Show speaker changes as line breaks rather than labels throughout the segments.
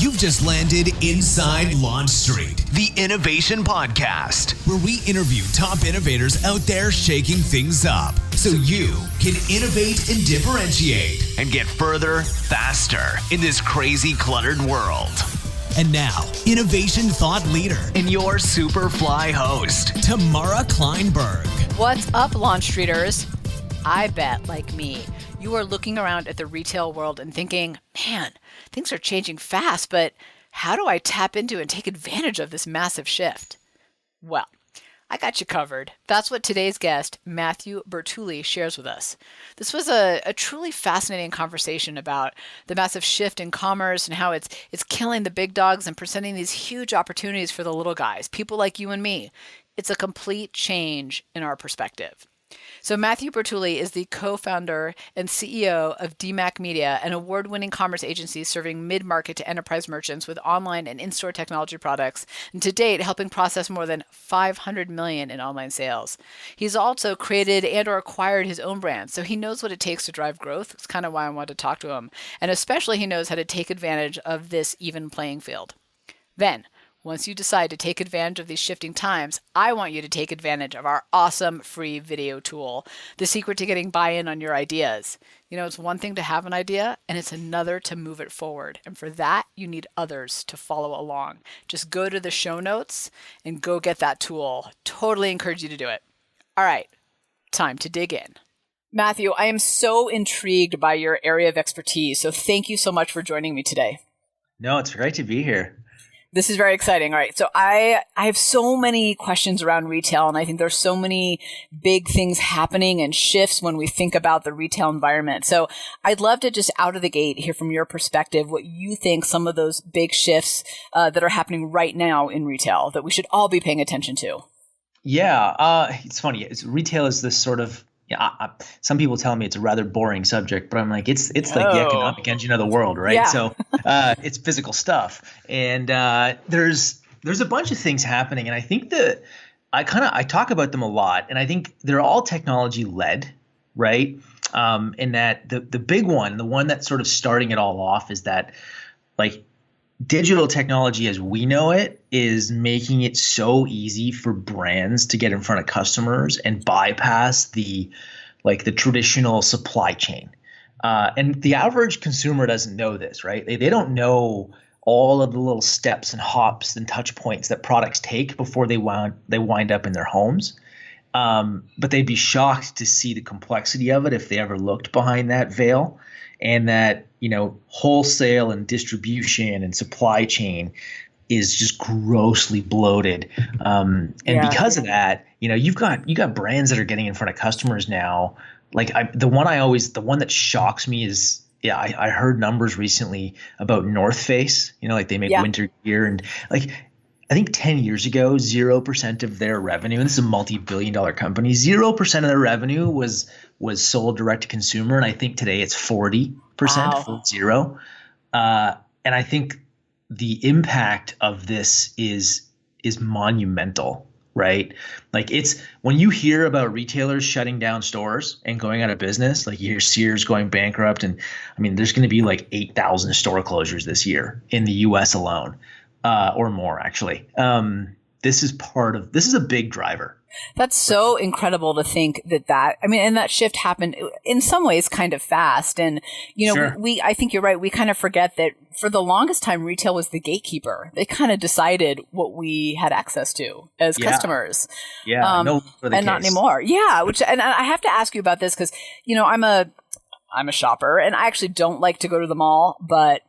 You've just landed Inside LaunchStreet, the innovation podcast, where we interview top innovators out there shaking things up so you can innovate and differentiate and get further, faster in this crazy, cluttered world. And now, innovation thought leader and your Superfly host, Tamara Kleinberg.
What's up, LaunchStreeters? I bet, like me, you are looking around at the retail world and thinking, man, things are changing fast, but how do I tap into and take advantage of this massive shift? Well, I got you covered. That's what today's guest, Matthew Bertulli, shares with us. This was a truly fascinating conversation about the massive shift in commerce and how it's killing the big dogs and presenting these huge opportunities for the little guys, people like you and me. It's a complete change in our perspective. So Matthew Bertulli is the co-founder and CEO of Demac Media, an award-winning commerce agency serving mid-market to enterprise merchants with online and in-store technology products, and to date helping process more than $500 million in online sales. He's also created and or acquired his own brand, so he knows what it takes to drive growth. It's kind of why I wanted to talk to him. And especially he knows how to take advantage of this even playing field. Then, once you decide to take advantage of these shifting times, I want you to take advantage of our awesome free video tool, the secret to getting buy-in on your ideas. You know, it's one thing to have an idea, and it's another to move it forward. And for that, you need others to follow along. Just go to the show notes and go get that tool. Totally encourage you to do it. All right, time to dig in. Matthew, I am so intrigued by your area of expertise, so thank you so much for joining me today.
No, it's great to be here.
This is very exciting. All right. So I have so many questions around retail, and I think there's so many big things happening and shifts when we think about the retail environment. So I'd love to just out of the gate hear from your perspective what you think some of those big shifts that are happening right now in retail that we should all be paying attention to.
Yeah. It's funny. Retail is this sort of, some people tell me it's a rather boring subject, but I'm like, it's like the economic engine of the world, right?
Yeah.
So it's physical stuff. And there's a bunch of things happening. And I think that I talk about them a lot. And I think they're all technology led, right? And that the big one, the one that's sort of starting it all off is that like digital technology as we know it is making it so easy for brands to get in front of customers and bypass the traditional supply chain. And the average consumer doesn't know this, right? They don't know all of the little steps and hops and touch points that products take before they wind up in their homes. But they'd be shocked to see the complexity of it if they ever looked behind that veil. And that, wholesale and distribution and supply chain is just grossly bloated. Because of that, you've got brands that are getting in front of customers now. Like the one that shocks me is, I heard numbers recently about Northface, like they make winter gear, and like, I think 10 years ago, 0% of their revenue, and this is a multi-billion-dollar company, 0% of their revenue was sold direct to consumer, and I think today it's 40%, full zero. And I think the impact of this is monumental, right? Like it's when you hear about retailers shutting down stores and going out of business, like you hear Sears going bankrupt, and I mean, there's going to be like 8,000 store closures this year in the U.S. alone. Or more, actually. This is a big driver.
That's so incredible to think and that shift happened in some ways kind of fast. And,
Sure.
I think you're right. We kind of forget that for the longest time, retail was the gatekeeper. They kind of decided what we had access to as customers.
Yeah.
And not anymore. Yeah. And I have to ask you about this because, I'm a shopper and I actually don't like to go to the mall, but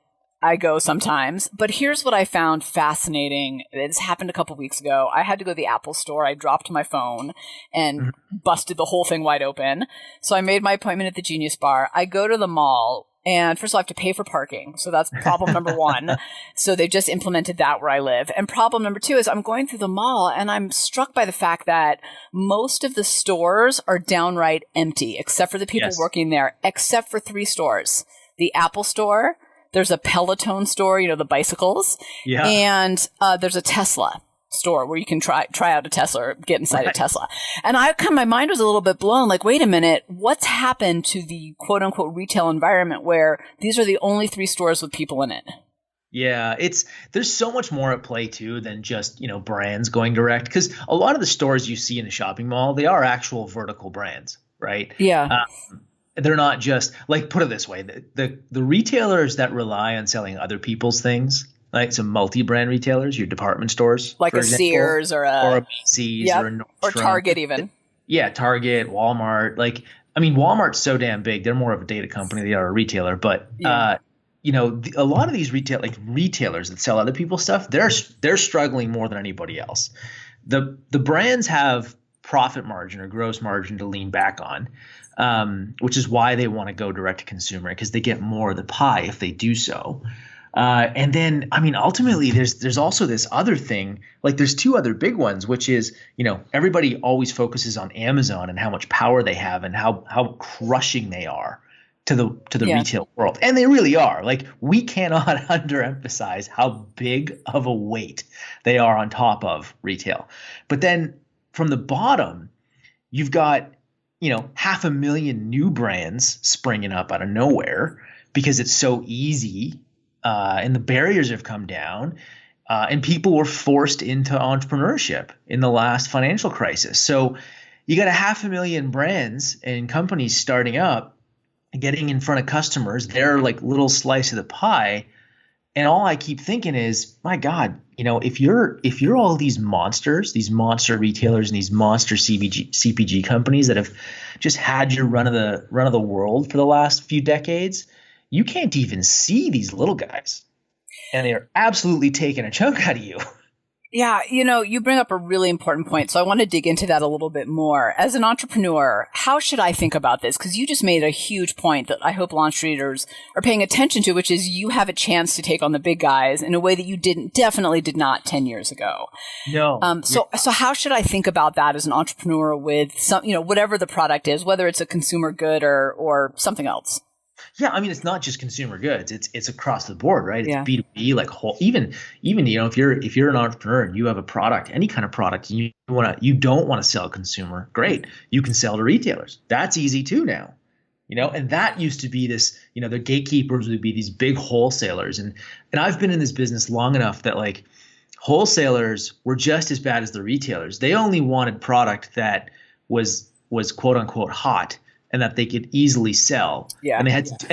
I go sometimes, but here's what I found fascinating. It's happened a couple weeks ago. I had to go to the Apple store. I dropped my phone and busted the whole thing wide open. So I made my appointment at the Genius Bar. I go to the mall, and first of all, I have to pay for parking. So that's problem number one. So they just implemented that where I live. And problem number two is I'm going through the mall, and I'm struck by the fact that most of the stores are downright empty, except for the people working there, except for 3 stores. The Apple store, there's a Peloton store, the bicycles, and there's a Tesla store where you can try out a Tesla or get inside a Tesla. And my mind was a little bit blown, like, wait a minute, what's happened to the quote unquote retail environment where these are the only 3 stores with people in it?
Yeah, there's so much more at play too than just, brands going direct, because a lot of the stores you see in a shopping mall, they are actual vertical brands, right?
Yeah.
They're not just like, put it this way, the retailers that rely on selling other people's things, like some multi-brand retailers, your department stores,
Like
for
a
example,
Sears or a
Macy's
yep,
or a
or
Nordstrom.
Target even.
Yeah, Target, Walmart. Like, I mean, Walmart's so damn big. They're more of a data company. They are a retailer. But,
Yeah.
a lot of these retailers that sell other people's stuff, they're struggling more than anybody else. The brands have profit margin or gross margin to lean back on, which is why they want to go direct to consumer, because they get more of the pie if they do so. And then, I mean, ultimately, there's also this other thing. Like, there's two other big ones, which is, everybody always focuses on Amazon and how much power they have and how crushing they are to the retail world. And they really are. Like, we cannot underemphasize how big of a weight they are on top of retail. But then from the bottom, you've got, 500,000 new brands springing up out of nowhere because it's so easy. And the barriers have come down, and people were forced into entrepreneurship in the last financial crisis. So you got 500,000 brands and companies starting up, getting in front of customers, their like little slice of the pie. And all I keep thinking is, my God, if you're all these monsters, these monster retailers and these monster CPG companies that have just had your run of the world for the last few decades, you can't even see these little guys, and they're absolutely taking a chunk out of you.
Yeah, you bring up a really important point. So I want to dig into that a little bit more. As an entrepreneur, how should I think about this? Because you just made a huge point that I hope launch readers are paying attention to, which is you have a chance to take on the big guys in a way that you definitely did not 10 years ago.
No.
So how should I think about that as an entrepreneur with some, whatever the product is, whether it's a consumer good or something else?
Yeah, I mean, it's not just consumer goods; it's across the board, right? It's
Yeah.
B2B, like even if you're an entrepreneur and you have a product, any kind of product, and you don't want to sell consumer, great, you can sell to retailers. That's easy too now, and that used to be this, the gatekeepers would be these big wholesalers, and I've been in this business long enough that like wholesalers were just as bad as the retailers. They only wanted product that was quote unquote hot, and that they could easily sell.
Yeah.
And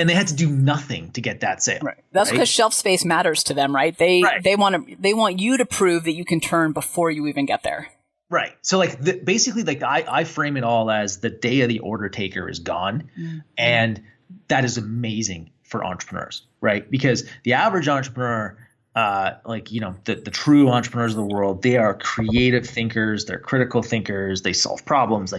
they had to do nothing to get that sale.
Right. That's because shelf space matters to them, right? They want you to prove that you can turn before you even get there.
Right. So like basically like I frame it all as the day of the order taker is gone. Mm-hmm. And that is amazing for entrepreneurs, right? Because the average entrepreneur, the true entrepreneurs of the world, they are creative thinkers, they're critical thinkers, they solve problems.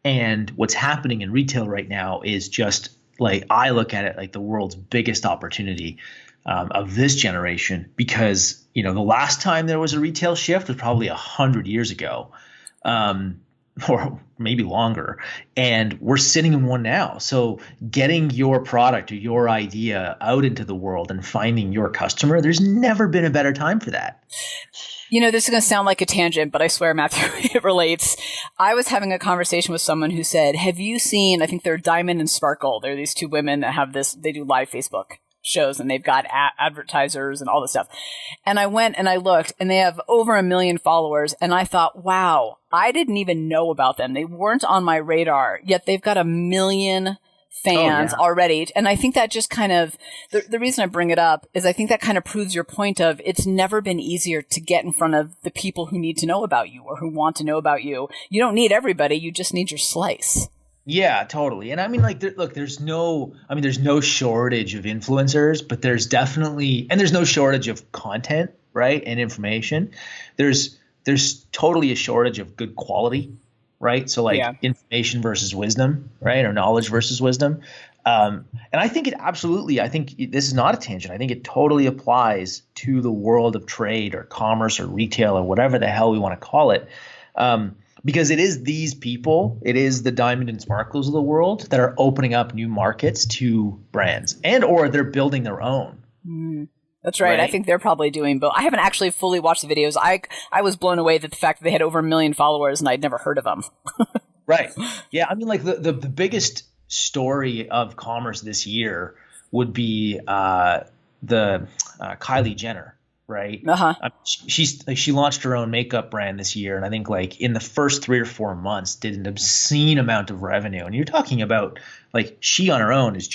And what's happening in retail right now is just like, I look at it like the world's biggest opportunity of this generation, because, the last time there was a retail shift was probably 100 years ago, or maybe longer. And we're sitting in one now. So getting your product or your idea out into the world and finding your customer, there's never been a better time for that.
This is going to sound like a tangent, but I swear, Matthew, it relates. I was having a conversation with someone who said, have you seen, I think they're Diamond and Sparkle. They're these two women that have they do live Facebook shows, and they've got advertisers and all this stuff. And I went and I looked, and they have over 1 million followers. And I thought, wow, I didn't even know about them. They weren't on my radar, yet they've got 1 million fans already. And I think that just kind of, the reason I bring it up is I think that kind of proves your point of it's never been easier to get in front of the people who need to know about you or who want to know about you. You don't need everybody. You just need your slice.
Yeah, totally. And I mean, there's no shortage of influencers, but there's no shortage of content, right? And information. There's totally a shortage of good quality. Right. So information versus wisdom, right? Or knowledge versus wisdom. And I think I think this is not a tangent. I think it totally applies to the world of trade or commerce or retail or whatever the hell we want to call it. Because it is these people, it is the Diamond and Sparkles of the world that are opening up new markets to brands, and or they're building their own.
Mm. That's right. I think they're probably doing both. I haven't actually fully watched the videos. I was blown away at the fact that they had over 1 million followers and I'd never heard of them.
Right. Yeah. I mean, like the biggest story of commerce this year would be Kylie Jenner, right?
Uh-huh.
She launched her own makeup brand this year, and I think like in the first 3 or 4 months did an obscene amount of revenue. And you're talking about like she on her own is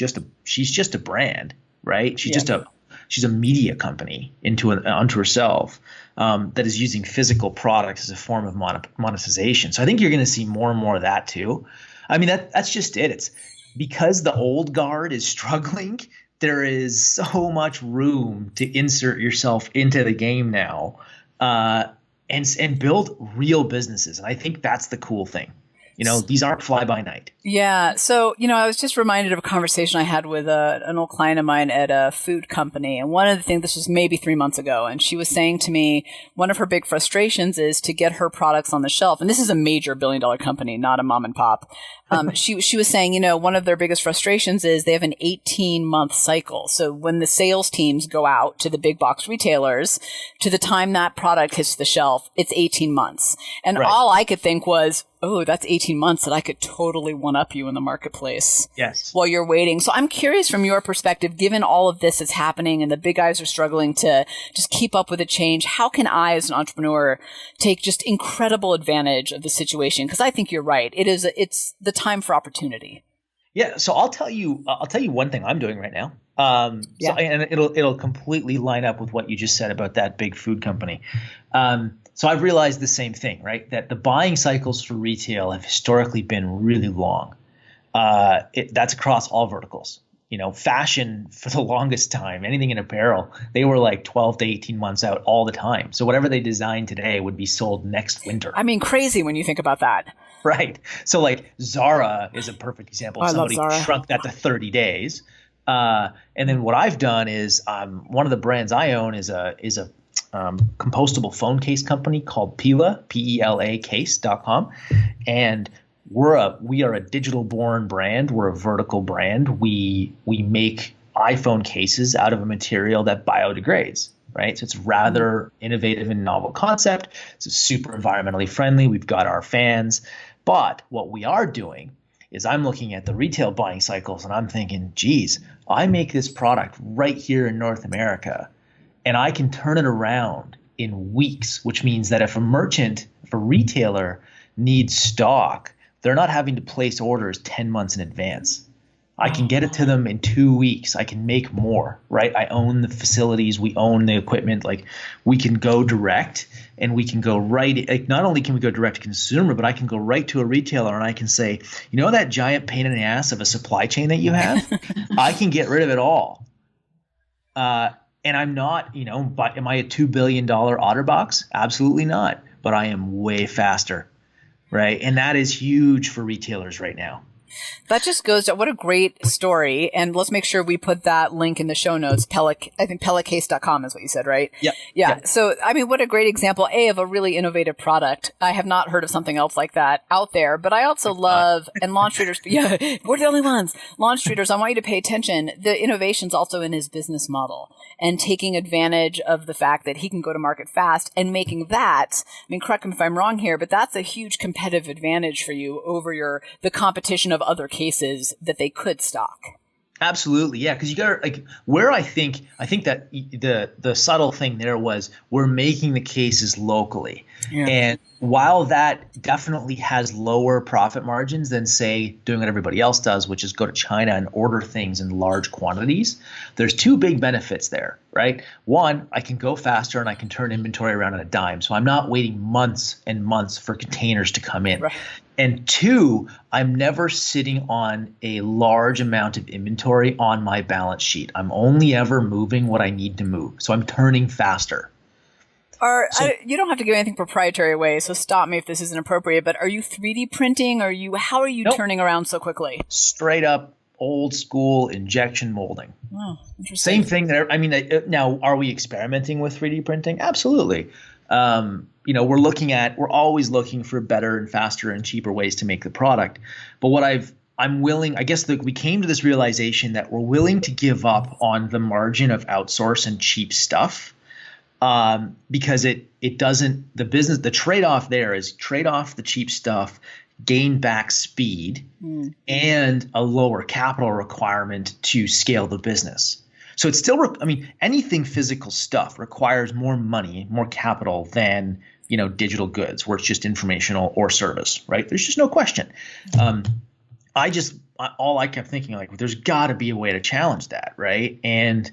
she's just a brand, right? She's a media company unto herself that is using physical products as a form of monetization. So I think you're going to see more and more of that too. I mean, that's just it. It's because the old guard is struggling. There is so much room to insert yourself into the game now, and build real businesses. And I think that's the cool thing. These aren't fly by night.
Yeah. So, I was just reminded of a conversation I had with an old client of mine at a food company. And one of the things, this was maybe 3 months ago, and she was saying to me, one of her big frustrations is to get her products on the shelf. And this is a major $1 billion company, not a mom and pop. She was saying, one of their biggest frustrations is they have an 18-month cycle. So when the sales teams go out to the big box retailers, to the time that product hits the shelf, it's 18 months. And all I could think was, oh, that's 18 months that I could totally one-up you in the marketplace.
Yes.
While you're waiting. So I'm curious from your perspective, given all of this is happening and the big guys are struggling to just keep up with the change, how can I as an entrepreneur take just incredible advantage of the situation? Because I think you're right. It's the time for opportunity.
Yeah. So I'll tell you one thing I'm doing right now. And it'll completely line up with what you just said about that big food company. So I've realized the same thing, right? That the buying cycles for retail have historically been really long. That's across all verticals. Fashion for the longest time, anything in apparel, they were like 12 to 18 months out all the time. So whatever they design today would be sold next winter.
I mean, crazy when you think about that.
Right. So like Zara is a perfect example of somebody who shrunk that to 30 days. And then what I've done is one of the brands I own is a compostable phone case company called Pela, P-E-L-A case.com. And we are a digital born brand. We're a vertical brand. We make iPhone cases out of a material that biodegrades, right? So it's rather innovative and novel concept. It's super environmentally friendly. We've got our fans. But what we are doing is I'm looking at the retail buying cycles and I'm thinking, geez, I make this product right here in North America and I can turn it around in weeks, which means that if a retailer needs stock, they're not having to place orders 10 months in advance. I can get it to them in 2 weeks. I can make more, right? I own the facilities. We own the equipment. Like we can go direct and we can go right. Like not only can we go direct to consumer, but I can go right to a retailer and I can say, that giant pain in the ass of a supply chain that you have? I can get rid of it all. And I'm not, but am I a $2 billion OtterBox? Absolutely not. But I am way faster, right? And that is huge for retailers right now.
That just goes to what a great story. And let's make sure we put that link in the show notes. I think Pelacase.com is what you said, right?
Yep.
Yeah.
Yep.
So, I mean, what a great example, of a really innovative product. I have not heard of something else like that out there, but I also love, and launch readers, we're the only ones. Launch readers, I want you to pay attention. The innovation's also in his business model and taking advantage of the fact that he can go to market fast and making that, correct me if I'm wrong here, but that's a huge competitive advantage for you over the competition of other cases that they could stock.
Absolutely. Yeah. Because you got where I think that the subtle thing there was we're making the cases locally. Yeah. And while that definitely has lower profit margins than say doing what everybody else does, which is go to China and order things in large quantities, there's two big benefits there, right? One, I can go faster and I can turn inventory around on a dime. So I'm not waiting months and months for containers to come in. Right. And two, I'm never sitting on a large amount of inventory on my balance sheet. I'm only ever moving what I need to move. So I'm turning faster.
You don't have to give anything proprietary away, so stop me if this isn't appropriate, but are you 3D printing? How are you turning around so quickly?
Straight up old school injection molding.
Oh, interesting.
Same thing there. Now, are we experimenting with 3D printing? Absolutely. We're always looking for better and faster and cheaper ways to make the product. But we came to this realization that we're willing to give up on the margin of outsource and cheap stuff because the trade-off there is trade off the cheap stuff, gain back speed and a lower capital requirement to scale the business. So it's still, I mean, anything physical stuff requires more money, more capital than, digital goods where it's just informational or service, right? There's just no question. All I kept thinking, like, there's got to be a way to challenge that, right? And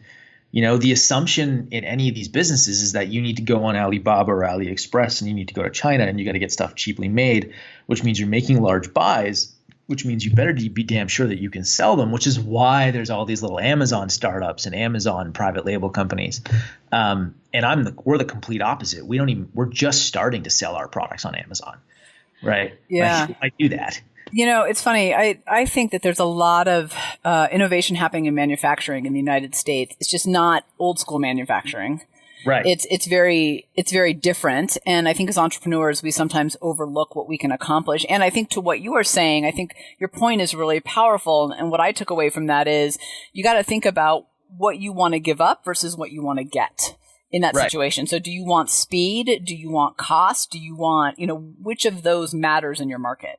the assumption in any of these businesses is that you need to go on Alibaba or AliExpress and you need to go to China and you got to get stuff cheaply made, which means you're making large buys, which means you better be damn sure that you can sell them, which is why there's all these little Amazon startups and Amazon private label companies. And we're the complete opposite. We're just starting to sell our products on Amazon, right?
Yeah.
I do that.
It's funny. I think that there's a lot of innovation happening in manufacturing in the United States. It's just not old school manufacturing.
Right.
It's very different. And I think as entrepreneurs, we sometimes overlook what we can accomplish. And I think to what you are saying, I think your point is really powerful. And what I took away from that is you got to think about what you want to give up versus what you want to get in that situation. So do you want speed? Do you want cost? Do you want, which of those matters in your market?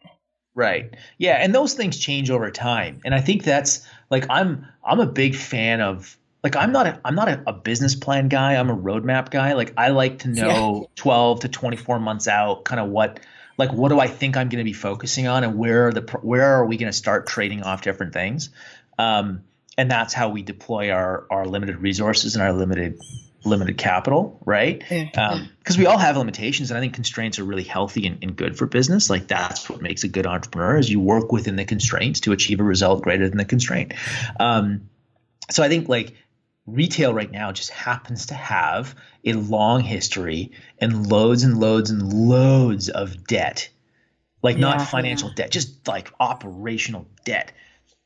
Right. Yeah. And those things change over time. And I think that's like, I'm a big fan of, like, I'm not a business plan guy. I'm a roadmap guy. Like, I like to know 12 to 24 months out kind of what do I think I'm going to be focusing on and where are we going to start trading off different things? And that's how we deploy our limited resources and our limited capital, right? Because we all have limitations, and I think constraints are really healthy and good for business. Like, that's what makes a good entrepreneur is you work within the constraints to achieve a result greater than the constraint. So I think like retail right now just happens to have a long history and loads and loads and loads of debt, like not financial debt, just like operational debt.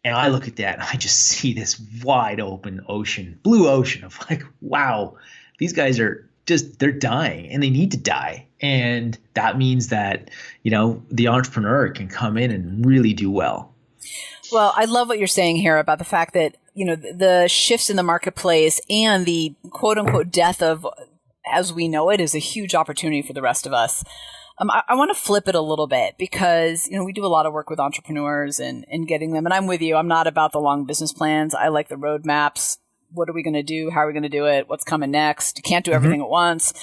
And I look at that and I just see this wide open ocean, blue ocean of like, wow, these guys are they're dying and they need to die. And that means that, the entrepreneur can come in and really do well.
Well, I love what you're saying here about the fact that, the shifts in the marketplace and the quote unquote death of as we know it is a huge opportunity for the rest of us. I want to flip it a little bit because, we do a lot of work with entrepreneurs and getting them. And I'm with you. I'm not about the long business plans. I like the roadmaps. What are we going to do? How are we going to do it? What's coming next? You can't do everything at once.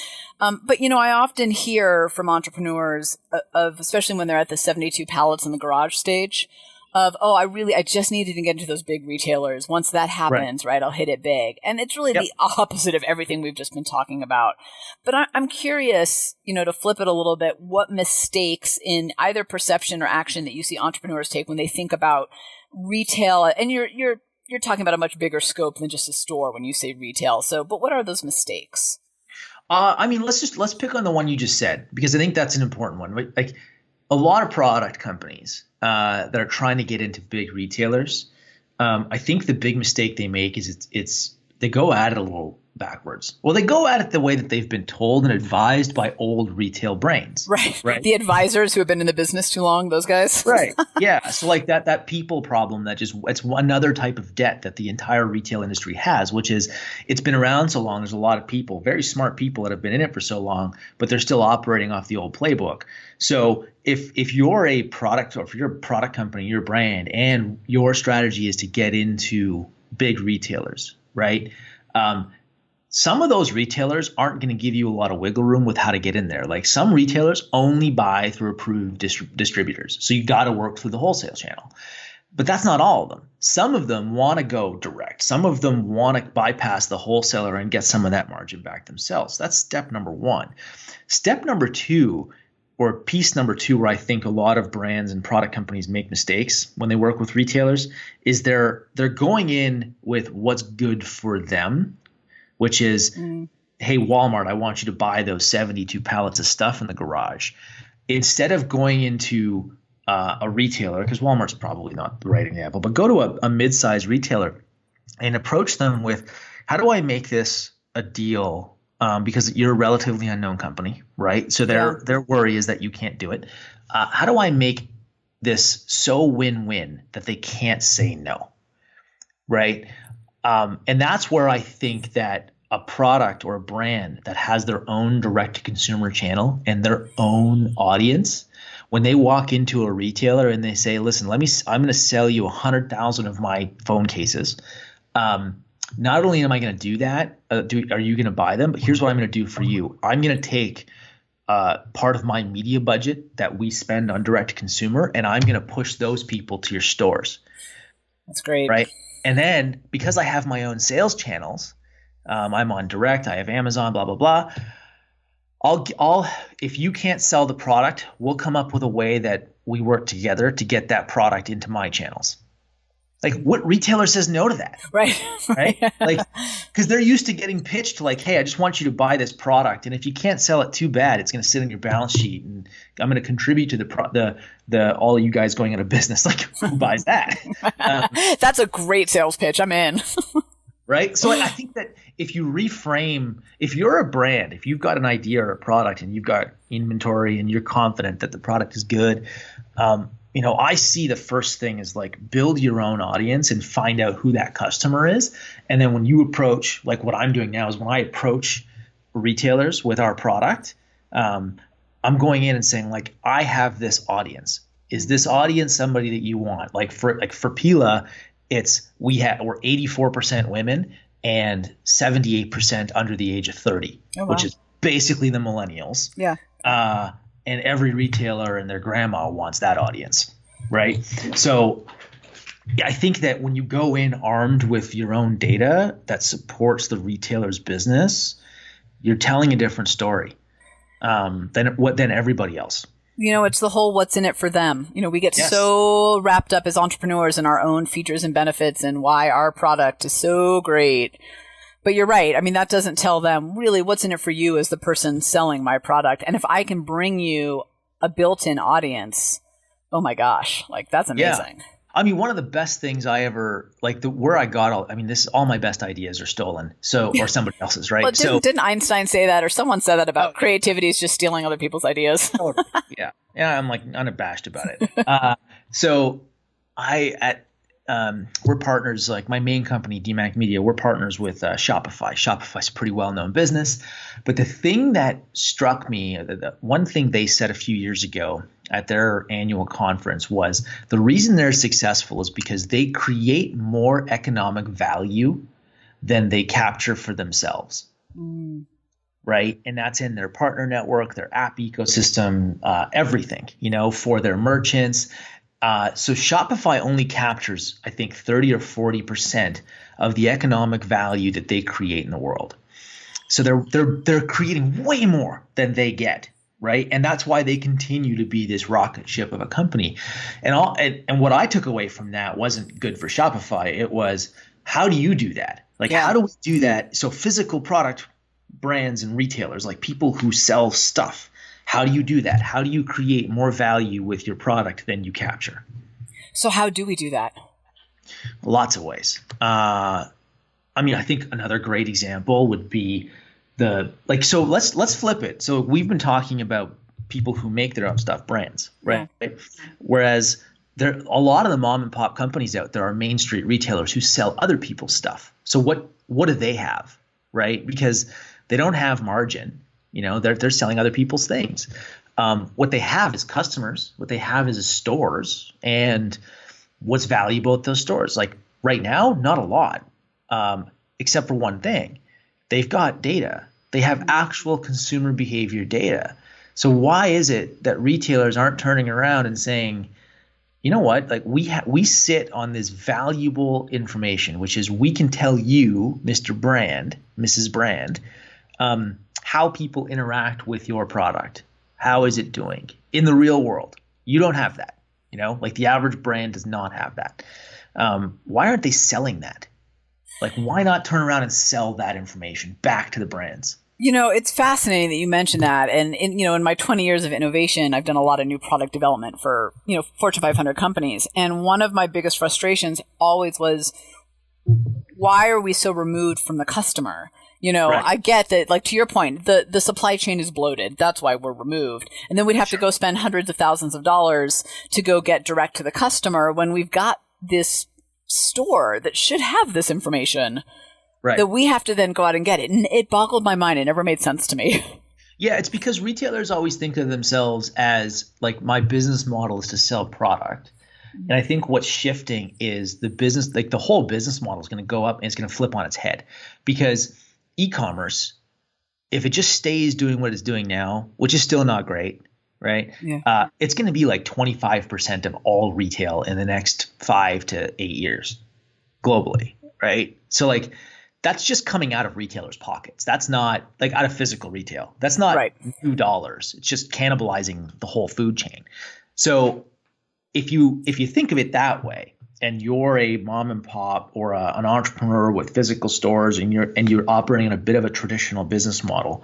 But, I often hear from entrepreneurs of, especially when they're at the 72 pallets in the garage stage, of, I just needed to get into those big retailers. Once that happens, right, I'll hit it big. And it's really the opposite of everything we've just been talking about. But I'm curious, to flip it a little bit, what mistakes in either perception or action that you see entrepreneurs take when they think about retail? And you're talking about a much bigger scope than just a store when you say retail. So, but what are those mistakes?
Let's pick on the one you just said, because I think that's an important one. Like a lot of product companies that are trying to get into big retailers, I think the big mistake they make is they go at it a little backwards. Well, they go at it the way that they've been told and advised by old retail brains.
Right. The advisors who have been in the business too long, those guys.
Right. Yeah. So like that people problem it's another type of debt that the entire retail industry has, which is it's been around so long. There's a lot of people, very smart people that have been in it for so long, but they're still operating off the old playbook. So if you're a product, or if you're a product company, your brand, and your strategy is to get into big retailers, right? Some of those retailers aren't going to give you a lot of wiggle room with how to get in there. Like some retailers only buy through approved distributors. So you got to work through the wholesale channel. But that's not all of them. Some of them want to go direct. Some of them want to bypass the wholesaler and get some of that margin back themselves. That's step number one. Step number two, or piece number two, where I think a lot of brands and product companies make mistakes when they work with retailers, is they're going in with what's good for them, which is, hey, Walmart, I want you to buy those 72 pallets of stuff in the garage. Instead of going into a retailer, because Walmart's probably not the right example, but go to a mid-sized retailer and approach them with, how do I make this a deal? Because you're a relatively unknown company, right? So their worry is that you can't do it. How do I make this so win-win that they can't say no, right? And that's where I think that a product or a brand that has their own direct-to-consumer channel and their own audience, when they walk into a retailer and they say, listen, I'm going to sell you 100,000 of my phone cases. not only am I going to do that, are you going to buy them? But here's what I'm going to do for you. I'm going to take part of my media budget that we spend on direct consumer, and I'm going to push those people to your stores.
That's great.
Right. And then because I have my own sales channels, I'm on direct, I have Amazon, blah, blah, blah. I'll if you can't sell the product, we'll come up with a way that we work together to get that product into my channels. Like, what retailer says no to that?
Right.
Right. Like, because they're used to getting pitched like, hey, I just want you to buy this product. And if you can't sell it, too bad. It's going to sit on your balance sheet, and I'm going to contribute to the all of you guys going out of business. Like, who buys that?
That's a great sales pitch. I'm in.
Right. So I think that if you reframe, if you're a brand, if you've got an idea or a product and you've got inventory and you're confident that the product is good, I see the first thing is like build your own audience and find out who that customer is. And then when you approach, like what I'm doing now is when I approach retailers with our product, I'm going in and saying like, I have this audience. Is this audience somebody that you want? Like for Pela, we're 84% women and 78% under the age of 30, which is basically the millennials.
Yeah.
And every retailer and their grandma wants that audience, right? So I think that when you go in armed with your own data that supports the retailer's business, you're telling a different story than everybody else.
It's the whole what's in it for them. We get so wrapped up as entrepreneurs in our own features and benefits and why our product is so great. But you're right. I mean, that doesn't tell them really what's in it for you as the person selling my product. And if I can bring you a built-in audience, oh my gosh, like that's amazing.
Yeah. I mean, one of the best things I ever where I got all my best ideas are stolen. Or somebody else's, right?
Well, didn't Einstein say that, or someone said that about creativity is just stealing other people's ideas?
Yeah. I'm like unabashed about it. We're partners, like my main company, Demac Media, we're partners with Shopify. Shopify's a pretty well-known business. But the thing that struck me, the one thing they said a few years ago at their annual conference was the reason they're successful is because they create more economic value than they capture for themselves. Right? And that's in their partner network, their app ecosystem, everything, for their merchants. So Shopify only captures, I think, 30 or 40% of the economic value that they create in the world. So they're creating way more than they get, right? And that's why they continue to be this rocket ship of a company. And what I took away from that wasn't good for Shopify. It was, how do you do that? How do we do that? So physical product brands and retailers, like people who sell stuff, how do you do that? How do you create more value with your product than you capture?
So how do we do that?
Lots of ways. I think another great example would be so let's flip it. So we've been talking about people who make their own stuff, brands, right? Yeah. Whereas a lot of the mom and pop companies out there are main street retailers who sell other people's stuff. So what do they have, right? Because they don't have margin. They're selling other people's things. What they have is customers. What they have is stores. And what's valuable at those stores? Like right now, not a lot, except for one thing. They've got data. They have actual consumer behavior data. So why is it that retailers aren't turning around and saying, you know what? Like we sit on this valuable information, which is we can tell you, Mr. Brand, Mrs. Brand, how people interact with your product. How is it doing in the real world? You don't have that, the average brand does not have that. Why aren't they selling that? Why not turn around and sell that information back to the brands?
It's fascinating that you mentioned that. And in my 20 years of innovation, I've done a lot of new product development for, Fortune 500 companies. And one of my biggest frustrations always was, why are we so removed from the customer? Right. I get that, to your point, the supply chain is bloated. That's why we're removed. And then we'd have to go spend hundreds of thousands of dollars to go get direct to the customer when we've got this store that should have this information that we have to then go out and get it. And it boggled my mind. It never made sense to me.
Yeah, it's because retailers always think of themselves as my business model is to sell product. And I think what's shifting is the business, like the whole business model is going to go up and it's going to flip on its head, because e-commerce, if it just stays doing what it's doing now, which is still not great, right?
Yeah.
It's going to be like 25% of all retail in the next 5 to 8 years globally, right? So like that's just coming out of retailers' pockets. That's not like out of physical retail. That's not new dollars. It's just cannibalizing the whole food chain. So if you think of it that way, and you're a mom and pop or an entrepreneur with physical stores, and you're operating in a bit of a traditional business model,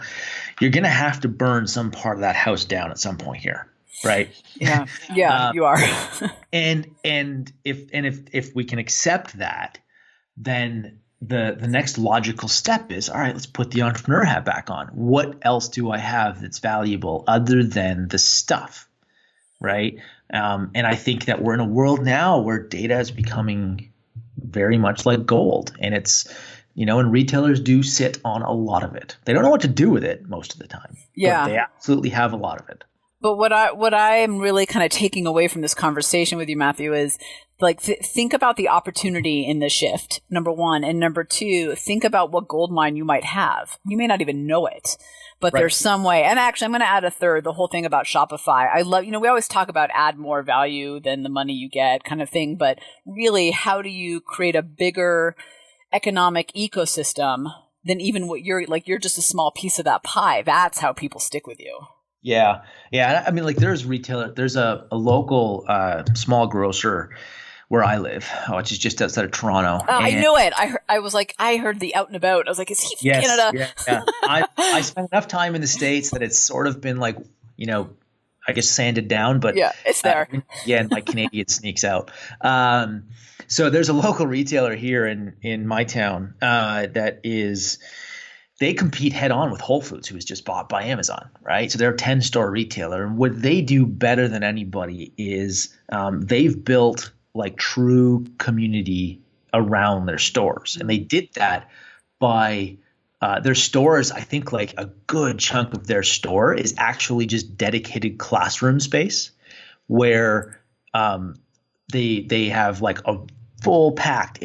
you're going to have to burn some part of that house down at some point here, right?
Yeah, you are.
and if we can accept that, then the next logical step is, all right, let's put the entrepreneur hat back on. What else do I have that's valuable other than the stuff, right? And I think that we're in a world now where data is becoming very much like gold, and it's, and retailers do sit on a lot of it. They don't know what to do with it most of the time.
Yeah,
but they absolutely have a lot of it.
But what I am really kind of taking away from this conversation with you, Matthew, is like think about the opportunity in this shift, number one, and number two, think about what gold mine you might have. You may not even know it. But there's some way. And actually, I'm going to add a third, the whole thing about Shopify. I love, we always talk about add more value than the money you get kind of thing. But really, how do you create a bigger economic ecosystem than even what you're just a small piece of that pie? That's how people stick with you.
Yeah. Yeah. I mean, like there's a local small grocer where I live, which is just outside of Toronto.
I knew it. I was like, I heard the out and about. I was like, is he from Canada?
Yeah. I spent enough time in the States that it's sort of been like, I guess sanded down, but
yeah, it's there.
And like Canadian sneaks out. So there's a local retailer here in my town they compete head on with Whole Foods, who was just bought by Amazon, right? So they're a 10-store retailer. And what they do better than anybody is they've built like true community around their stores. And they did that by their stores. I think like a good chunk of their store is actually just dedicated classroom space where they have like a full packed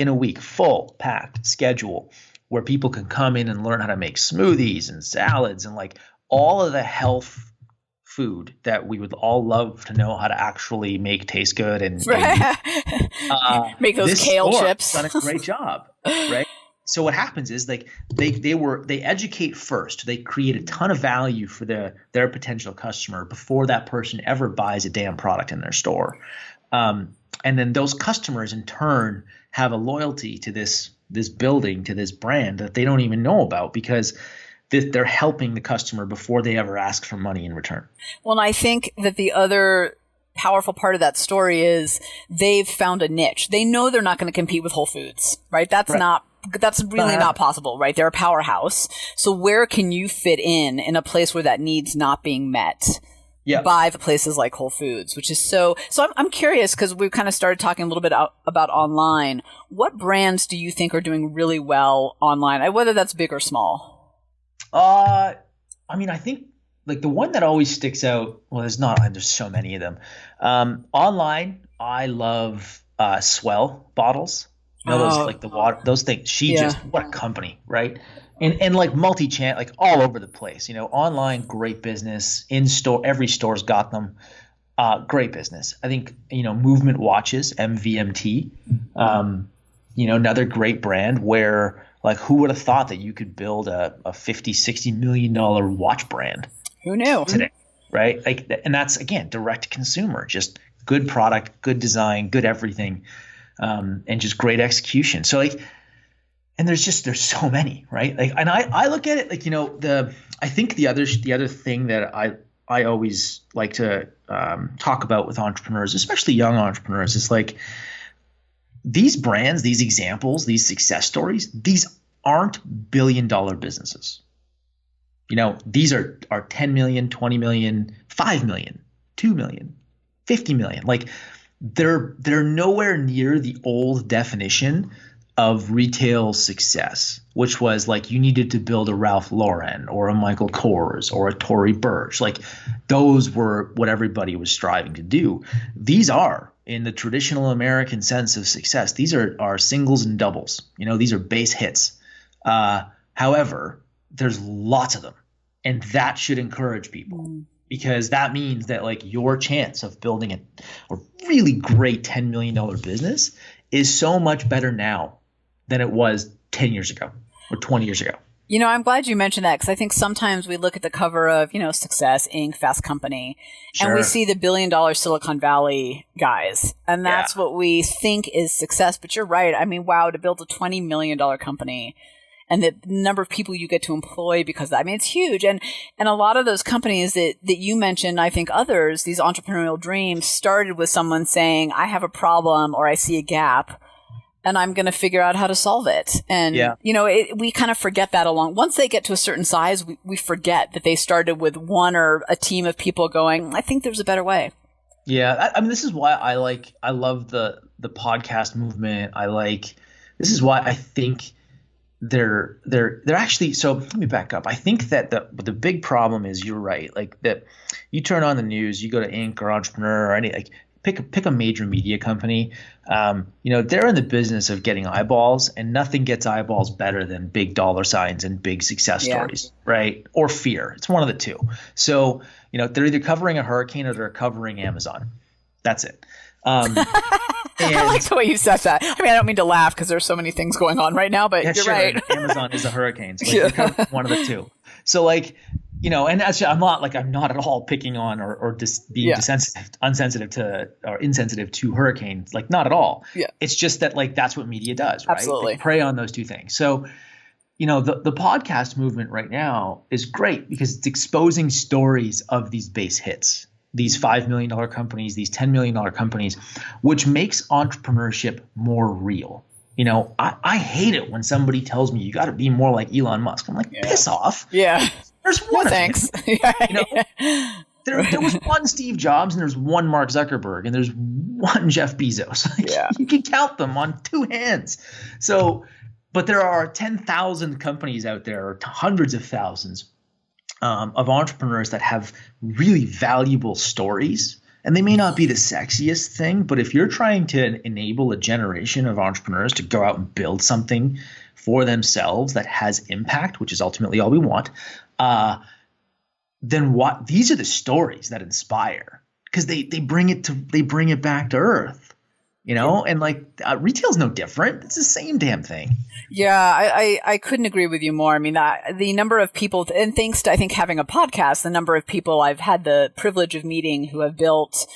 schedule where people can come in and learn how to make smoothies and salads and like all of the health food that we would all love to know how to actually make taste good and
make those kale chips.
Done a great job, right? So what happens is like they educate first. They create a ton of value for their potential customer before that person ever buys a damn product in their store, and then those customers in turn have a loyalty to this building, to this brand that they don't even know about because they're helping the customer before they ever ask for money in return.
Well, and I think that the other powerful part of that story is they've found a niche. They know they're not going to compete with Whole Foods, right? That's really not possible, right? They're a powerhouse. So where can you fit in a place where that need's not being met? Yeah. By the places like Whole Foods, which is so I'm curious because we've kind of started talking a little bit about online. What brands do you think are doing really well online, whether that's big or small?
I mean, I think like the one that always sticks out, well, there's so many of them. Online, I love Swell bottles. Those like the water, those things. What a company, right? And like multi-channel, like all over the place. Online, great business. In store, every store's got them. Great business. I think Movement watches, MVMT. Another great brand where like who would have thought that you could build a $50-60 million watch brand?
Who knew
today, right? Like, and that's again direct to consumer, just good product, good design, good everything, and just great execution. So like. And there's so many, right? Like, and I look at it like, I think the other thing that I always like to talk about with entrepreneurs, especially young entrepreneurs, is like these brands, these examples, these success stories, these aren't billion-dollar businesses. These are 10 million, 20 million, 5 million, 2 million, 50 million. Like they're nowhere near the old definition of retail success, which was like you needed to build a Ralph Lauren or a Michael Kors or a Tory Burch. Like those were what everybody was striving to do. These are in the traditional American sense of success, these are singles and doubles. These are base hits. However, there's lots of them, and that should encourage people because that means that like your chance of building a really great $10 million business is so much better now than it was 10 years ago or 20 years ago.
I'm glad you mentioned that because I think sometimes we look at the cover of, Success, Inc., Fast Company, and we see the $1 billion Silicon Valley guys. And that's what we think is success. But you're right. I mean, wow, to build a $20 million company and the number of people you get to employ because it's huge. And a lot of those companies that you mentioned, I think others, these entrepreneurial dreams started with someone saying, I have a problem or I see a gap, and I'm going to figure out how to solve it. And, we kind of forget that once they get to a certain size, we forget that they started with one or a team of people going, I think there's a better way.
Yeah. This is why I love the podcast movement. This is why I think they're actually, so let me back up. I think that the big problem is you're right. Like that you turn on the news, you go to Inc. or Entrepreneur or any, like, pick a major media company. They're in the business of getting eyeballs, and nothing gets eyeballs better than big dollar signs and big success stories, right? Or fear. It's one of the two. So, they're either covering a hurricane or they're covering Amazon. That's it.
I like the way you said that. I don't mean to laugh because there's so many things going on right now, but you're right.
Amazon is a hurricane. So they're covering one of the two. So and actually, I'm not at all picking on or just being insensitive to hurricanes. Like, not at all. Yeah. It's just that that's what media does, right?
Absolutely.
They prey on those two things. So, the podcast movement right now is great because it's exposing stories of these base hits, these $5 million companies, these $10 million companies, which makes entrepreneurship more real. I hate it when somebody tells me you got to be more like Elon Musk. I'm like, piss off.
Yeah.
There's one.
No, thanks.
There was one Steve Jobs and there's one Mark Zuckerberg and there's one Jeff Bezos. You can count them on two hands. So, but there are 10,000 companies out there, or hundreds of thousands of entrepreneurs that have really valuable stories. And they may not be the sexiest thing, but if you're trying to enable a generation of entrepreneurs to go out and build something for themselves that has impact, which is ultimately all we want, then what? These are the stories that inspire because they bring it back to earth. And retail's no different. It's the same damn thing.
Yeah, I couldn't agree with you more. The number of people, and thanks to, I think, having a podcast, the number of people I've had the privilege of meeting who have built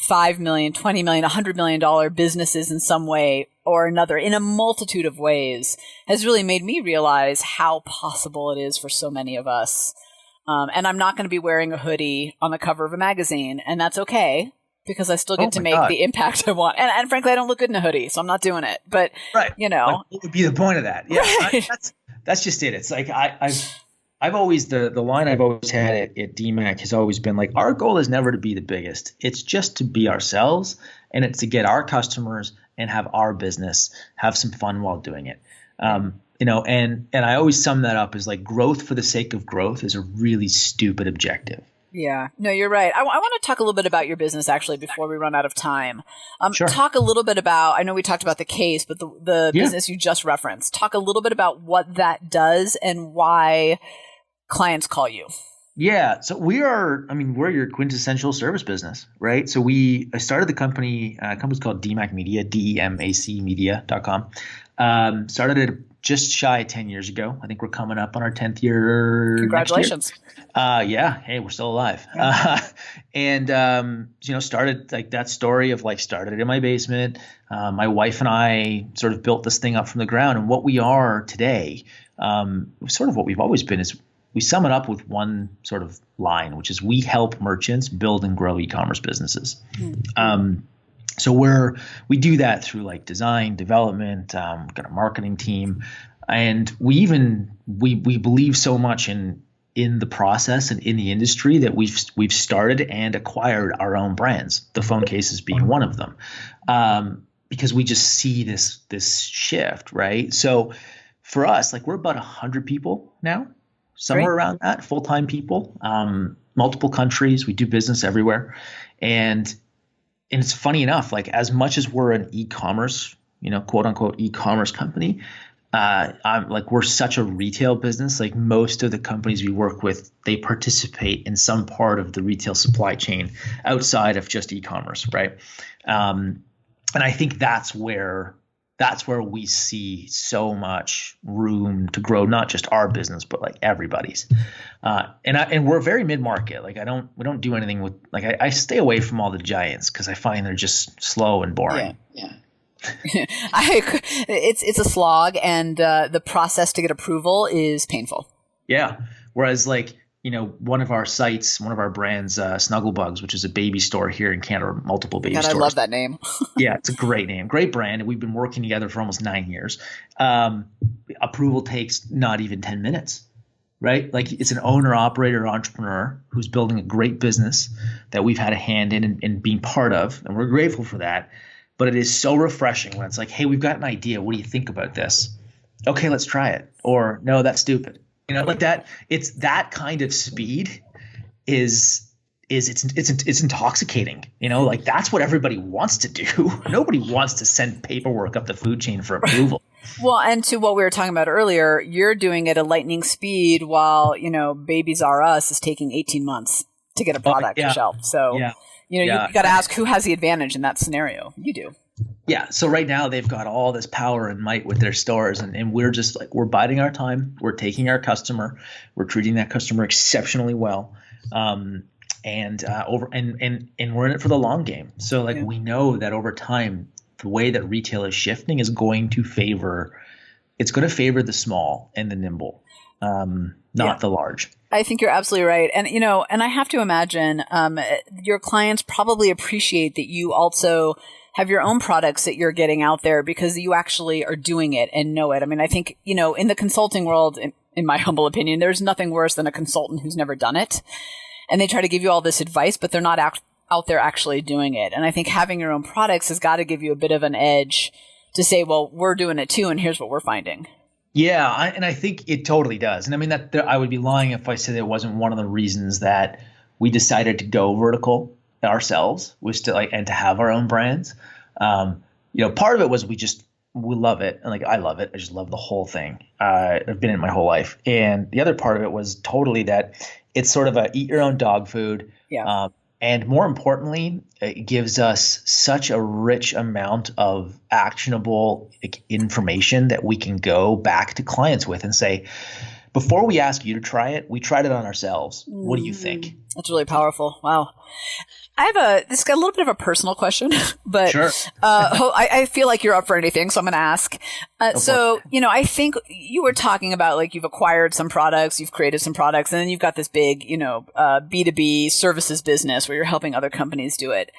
$5 million, $20 million, $100 million businesses in some way or another in a multitude of ways has really made me realize how possible it is for so many of us. And I'm not going to be wearing a hoodie on the cover of a magazine, and that's okay. Because I still get to make the impact I want. And frankly, I don't look good in a hoodie, so I'm not doing it. But,
what would be the point of that? Yeah, right. That's just it. It's like I've always, the line I've always had at Demac has always been like, our goal is never to be the biggest. It's just to be ourselves, and it's to get our customers and have our business, have some fun while doing it. And I always sum that up as like growth for the sake of growth is a really stupid objective.
Yeah, no, you're right. I want to talk a little bit about your business actually before we run out of time.
Sure.
Talk a little bit about, I know we talked about the case, but the business you just referenced. Talk a little bit about what that does and why clients call you.
Yeah, so we're your quintessential service business, right? So I started the company, company's called Demac Media, DEMAC media.com. Started it just shy of 10 years ago. I think we're coming up on our 10th year.
Congratulations.
Yeah. Hey, we're still alive. Started like that story of started it in my basement. My wife and I sort of built this thing up from the ground. And what we are today, sort of what we've always been, is we sum it up with one sort of line, which is we help merchants build and grow e-commerce businesses. Mm-hmm. So we do that through design, development, we've got a marketing team, and we believe so much in the process and in the industry that we've started and acquired our own brands, the phone cases being one of them, because we just see this shift, right? So for us, we're about 100 people now, somewhere around that, full-time people, multiple countries. We do business everywhere, and and it's funny enough, like as much as we're an e-commerce, quote unquote e-commerce company, I'm like, we're such a retail business. Like most of the companies we work with, they participate in some part of the retail supply chain outside of just e-commerce, right? And I think that's where we see so much room to grow, not just our business, but like everybody's. And we're very mid-market. Like we don't do anything with, like I stay away from all the giants because I find they're just slow and boring.
Yeah. It's a slog, and the process to get approval is painful.
Yeah. Whereas like, one of our sites, one of our brands, Snugglebugs, which is a baby store here in Canada, multiple baby stores.
I love that name.
Yeah, it's a great name, great brand. And we've been working together for almost 9 years. Approval takes not even 10 minutes, right? Like it's an owner, operator, entrepreneur who's building a great business that we've had a hand in and being part of. And we're grateful for that. But it is so refreshing when it's like, hey, we've got an idea. What do you think about this? Okay, let's try it. Or no, that's stupid. Like that. It's that kind of speed it's intoxicating. Like that's what everybody wants to do. Nobody wants to send paperwork up the food chain for approval.
Well, and to what we were talking about earlier, you're doing it at lightning speed while, Babies R Us is taking 18 months to get a product to shelf. So, you got to ask who has the advantage in that scenario. You do.
Yeah. So right now they've got all this power and might with their stores, and we're just like, we're biding our time. We're taking our customer. We're treating that customer exceptionally well. And we're in it for the long game. So like we know that over time, the way that retail is shifting is going to favor the small and the nimble, not the large.
I think you're absolutely right. And, and I have to imagine your clients probably appreciate that you also have your own products that you're getting out there because you actually are doing it and know it. I mean, I think, in the consulting world, in my humble opinion, there's nothing worse than a consultant who's never done it. And they try to give you all this advice, but they're not out there actually doing it. And I think having your own products has got to give you a bit of an edge to say, well, we're doing it too, and here's what we're finding.
Yeah, and I think it totally does. And I mean, I would be lying if I said it wasn't one of the reasons that we decided to go vertical ourselves, was to and to have our own brands. Part of it was we love it, and like I love it. I just love the whole thing. I've been in it my whole life, and the other part of it was totally that it's sort of a eat your own dog food.
Yeah.
And more importantly, it gives us such a rich amount of actionable information that we can go back to clients with and say, before we ask you to try it, we tried it on ourselves. What do you think?
That's really powerful. Wow. This got a little bit of a personal question, but
sure.
I feel like you're up for anything, so I'm going to ask. I think you were talking about like you've acquired some products, you've created some products, and then you've got this big, B2B services business where you're helping other companies do it.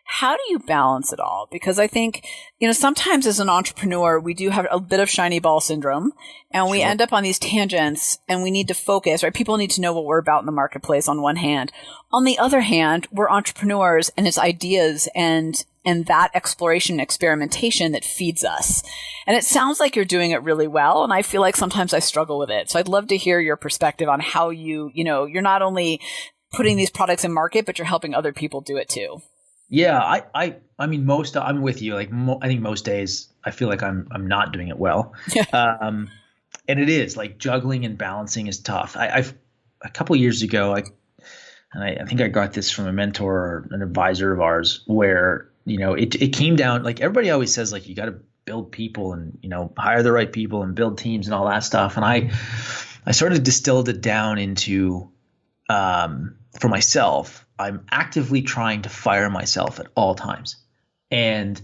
How do you balance it all? Because I think, sometimes as an entrepreneur, we do have a bit of shiny ball syndrome, and we end up on these tangents, and we need to focus, right? People need to know what we're about in the marketplace on one hand. On the other hand, we're entrepreneurs, and it's ideas and that exploration and experimentation that feeds us. And it sounds like you're doing it really well, and I feel like sometimes I struggle with it. So I'd love to hear your perspective on how you're not only putting these products in market, but you're helping other people do it too.
Yeah, I mean, I'm with you. Like, I think most days I feel like I'm not doing it well. And it is like juggling and balancing is tough. I've a couple of years ago, I think I got this from a mentor or an advisor of ours where, it came down, like everybody always says, like, you got to build people and, hire the right people and build teams and all that stuff. And I sort of distilled it down into, for myself, I'm actively trying to fire myself at all times. And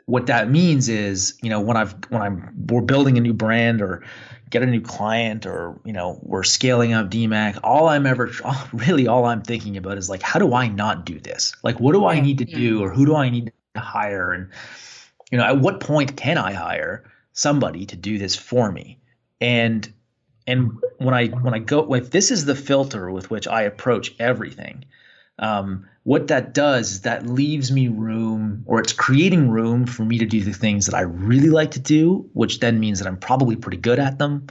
what that means is, we're building a new brand or get a new client or, we're scaling up Demac, all I'm thinking about is like, how do I not do this? Like, what do I need to do, or who do I need to hire? And, at what point can I hire somebody to do this for me? And when I go, if this is the filter with which I approach everything, what that does is that leaves me room, or it's creating room for me to do the things that I really like to do, which then means that I'm probably pretty good at them.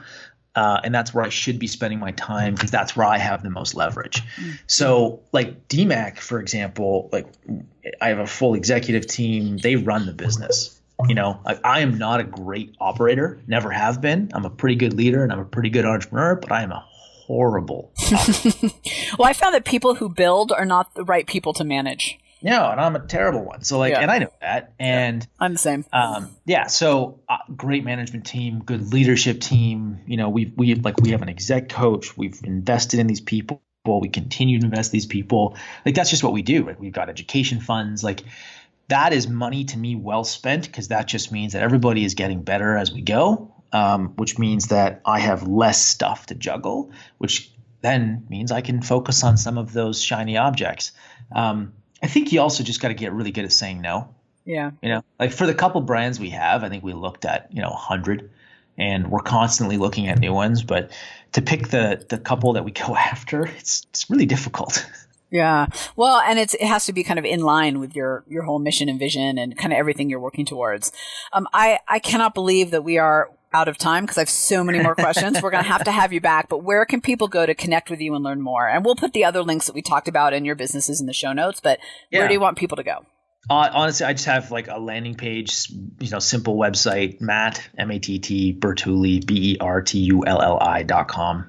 And that's where I should be spending my time because that's where I have the most leverage. So like Demac, for example, like I have a full executive team. They run the business. I am not a great operator, never have been. I'm a pretty good leader and I'm a pretty good entrepreneur, but I am a horrible operator.
Well, I found that people who build are not the right people to manage.
No, and I'm a terrible one. So and I know that. And
I'm the same.
So great management team, good leadership team. We have an exec coach. We've invested in these people. We continue to invest in these people. Like that's just what we do. Right? We've got education funds. Like that is money to me well spent because that just means that everybody is getting better as we go, which means that I have less stuff to juggle, which then means I can focus on some of those shiny objects. I think you also just got to get really good at saying no.
Yeah.
Like for the couple brands we have, I think we looked at, 100 and we're constantly looking at new ones. But to pick the couple that we go after, it's really difficult.
Yeah. Well, and it has to be kind of in line with your whole mission and vision and kind of everything you're working towards. I cannot believe that we are out of time because I have so many more questions. We're going to have you back, but where can people go to connect with you and learn more? And we'll put the other links that we talked about in your businesses in the show notes, but where do you want people to go?
Honestly, I just have like a landing page, simple website, Matt, M-A-T-T, Bertulli, BERTULLI.com.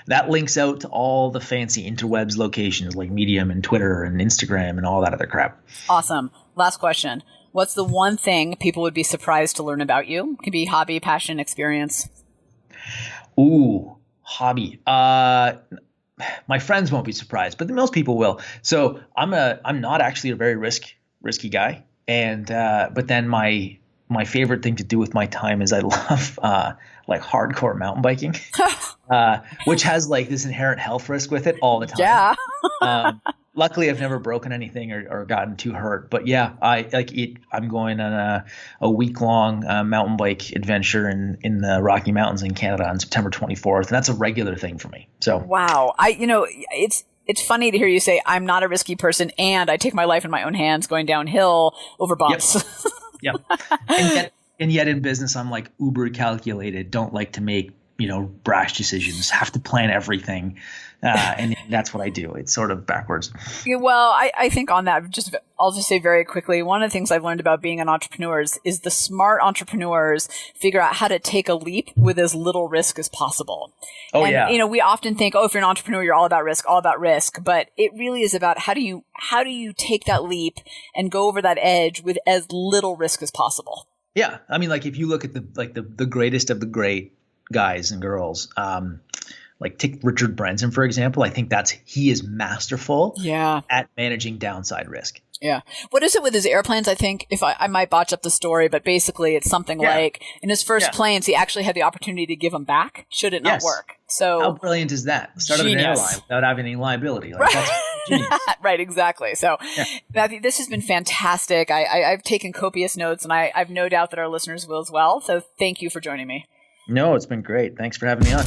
That links out to all the fancy interwebs locations like Medium and Twitter and Instagram and all that other crap.
Awesome. Last question. What's the one thing people would be surprised to learn about you? It could be hobby, passion, experience.
Ooh, hobby. My friends won't be surprised, but most people will. So I'm not actually a very risky guy. And but then my favorite thing to do with my time is I love like hardcore mountain biking, which has like this inherent health risk with it all the time.
Yeah.
Luckily, I've never broken anything or gotten too hurt. But yeah, I'm going on a week-long mountain bike adventure in the Rocky Mountains in Canada on September 24th, and that's a regular thing for me. So
wow, it's funny to hear you say I'm not a risky person, and I take my life in my own hands going downhill over bumps.
Yep. And yet in business, I'm like uber calculated. Don't like to make brash decisions. Have to plan everything. And that's what I do. It's sort of backwards.
Yeah, well, I think on that, I'll just say very quickly, one of the things I've learned about being an entrepreneur is the smart entrepreneurs figure out how to take a leap with as little risk as possible.
Oh, and,
yeah. We often think, if you're an entrepreneur, you're all about risk, but it really is about how do you take that leap and go over that edge with as little risk as possible.
Yeah. I mean, like if you look at the greatest of the great guys and girls, like take Richard Branson, for example. I think he is masterful at managing downside risk.
Yeah. What is it with his airplanes? I think I might botch up the story, but basically it's something like in his first planes, he actually had the opportunity to give them back should it not work. So
how brilliant is that? Start of an airline without having any liability. Like, that's genius.
Right. Exactly. So Matthew, this has been fantastic. I've taken copious notes and I've no doubt that our listeners will as well. So thank you for joining me.
No, it's been great. Thanks for having me on.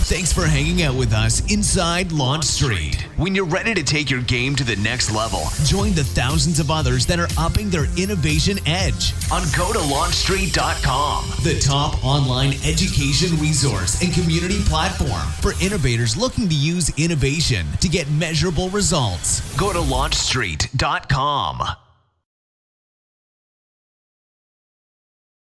Thanks for hanging out with us inside LaunchStreet. When you're ready to take your game to the next level, join the thousands of others that are upping their innovation edge on GoToLaunchStreet.com, the top online education resource and community platform for innovators looking to use innovation to get measurable results. Go to LaunchStreet.com.